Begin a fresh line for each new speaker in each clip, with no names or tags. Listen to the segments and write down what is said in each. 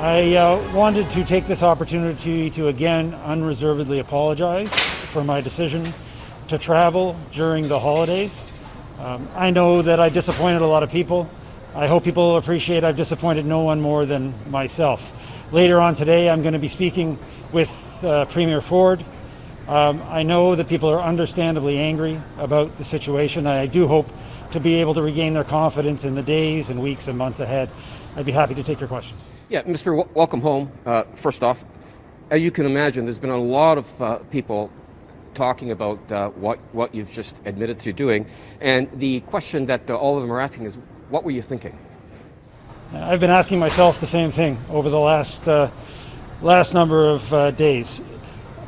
I wanted to take this opportunity to again unreservedly apologize for my decision to travel during the holidays. I know that I disappointed a lot of people. I hope people appreciate I've disappointed no one more than myself. Later on today, I'm going to be speaking with Premier Ford. I know that people are understandably angry about the situation. I do hope to be able to regain their confidence in the days and weeks and months ahead. I'd be happy to take your questions.
Yeah, Mr. Welcome home. First off, as you can imagine, there's been a lot of people talking about what you've just admitted to doing. And the question that all of them are asking is, what were you thinking?
I've been asking myself the same thing over the last number of days.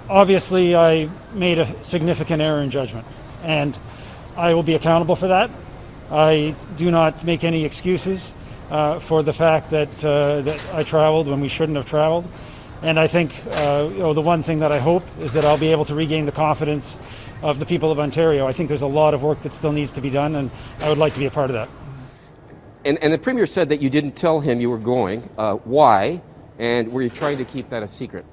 Obviously, I made a significant error in judgment, and I will be accountable for that. I do not make any excuses for the fact that I traveled when we shouldn't have traveled. And I think the one thing that I hope is that I'll be able to regain the confidence of the people of Ontario. I think there's a lot of work that still needs to be done, and I would like to be a part of that.
And the Premier said that you didn't tell him you were going. Why? And were you trying to keep that a secret?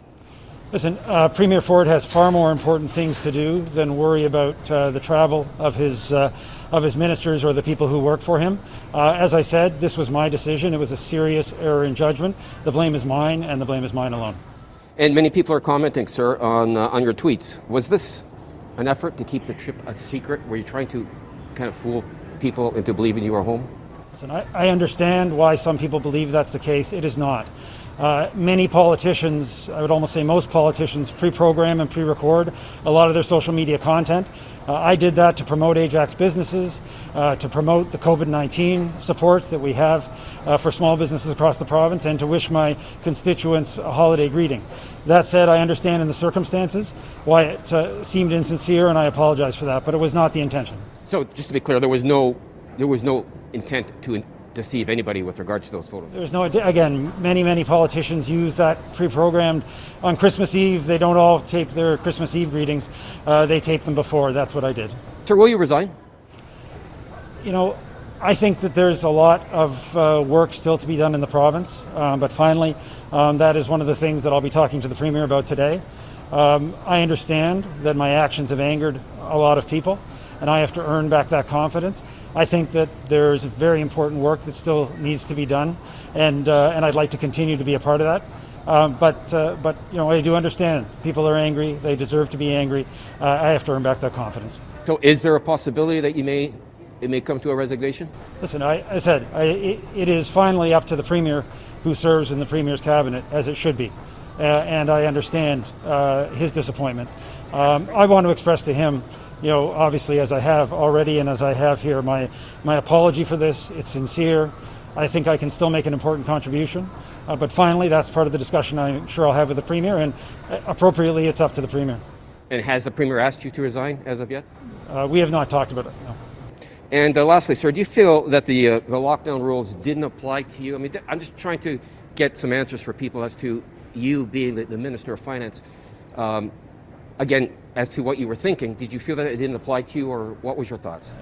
Listen, Premier Ford has far more important things to do than worry about the travel of his ministers or the people who work for him. As I said, this was my decision. It was a serious error in judgment. The blame is mine, and the blame is mine alone.
And many people are commenting, sir, on your tweets. Was this an effort to keep the trip a secret? Were you trying to kind of fool people into believing you were home?
Listen, I understand why some people believe that's the case. It is not. Many politicians, I would almost say most politicians, pre-program and pre-record a lot of their social media content. I did that to promote Ajax businesses, to promote the COVID-19 supports that we have for small businesses across the province, and to wish my constituents a holiday greeting. That said, I understand in the circumstances why it seemed insincere, and I apologize for that, but it was not the intention.
So just to be clear, there was no intent to deceive anybody with regards to those photos?
There's no, again, many politicians use that pre-programmed on Christmas Eve. They don't all tape their Christmas Eve greetings. They tape them before. That's what I did.
Sir, will you resign?
You know, I think that there's a lot of work still to be done in the province, but finally, that is one of the things that I'll be talking to the Premier about today. I understand that my actions have angered a lot of people, and I have to earn back that confidence. I think that there's very important work that still needs to be done, and I'd like to continue to be a part of that. But you know, I do understand people are angry. They deserve to be angry. I have to earn back that confidence.
So, is there a possibility that it may come to a resignation?
Listen, I said it is finally up to the Premier, who serves in the Premier's cabinet, as it should be, and I understand his disappointment. I want to express to him, you know, obviously, as I have already and as I have here, my apology for this. It's sincere. I think I can still make an important contribution. But finally, that's part of the discussion I'm sure I'll have with the Premier, and appropriately, it's up to the Premier.
And has the Premier asked you to resign as of yet?
We have not talked about it, no.
And lastly, sir, do you feel that the lockdown rules didn't apply to you? I mean, I'm just trying to get some answers for people as to you being the Minister of Finance. Again, as to what you were thinking, did you feel that it didn't apply to you, or what was your thoughts?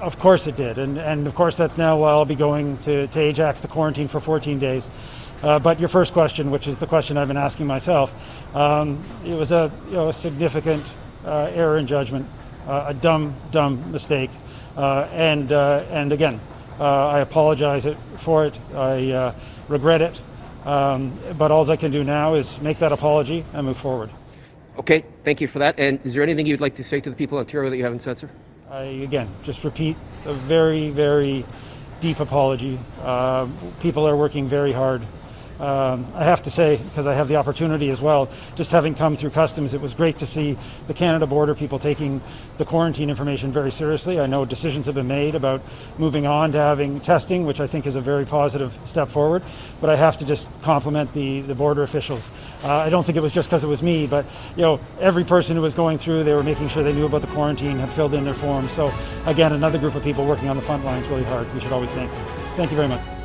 Of course it did, and of course that's now why I'll be going to Ajax to quarantine for 14 days. But your first question, which is the question I've been asking myself, it was a significant error in judgment, a dumb mistake, and again, I apologize for it. I regret it, but all I can do now is make that apology and move forward.
Okay, thank you for that. And is there anything you'd like to say to the people of Ontario that you haven't said, sir?
Again, just repeat a very, very deep apology. People are working very hard. I have to say, because I have the opportunity as well, just having come through customs, it was great to see the Canada border people taking the quarantine information very seriously. I know decisions have been made about moving on to having testing, which I think is a very positive step forward, but I have to just compliment the border officials. I don't think it was just because it was me, but you know, every person who was going through, they were making sure they knew about the quarantine, had filled in their forms. So again, another group of people working on the front lines really hard. We should always thank them. Thank you very much.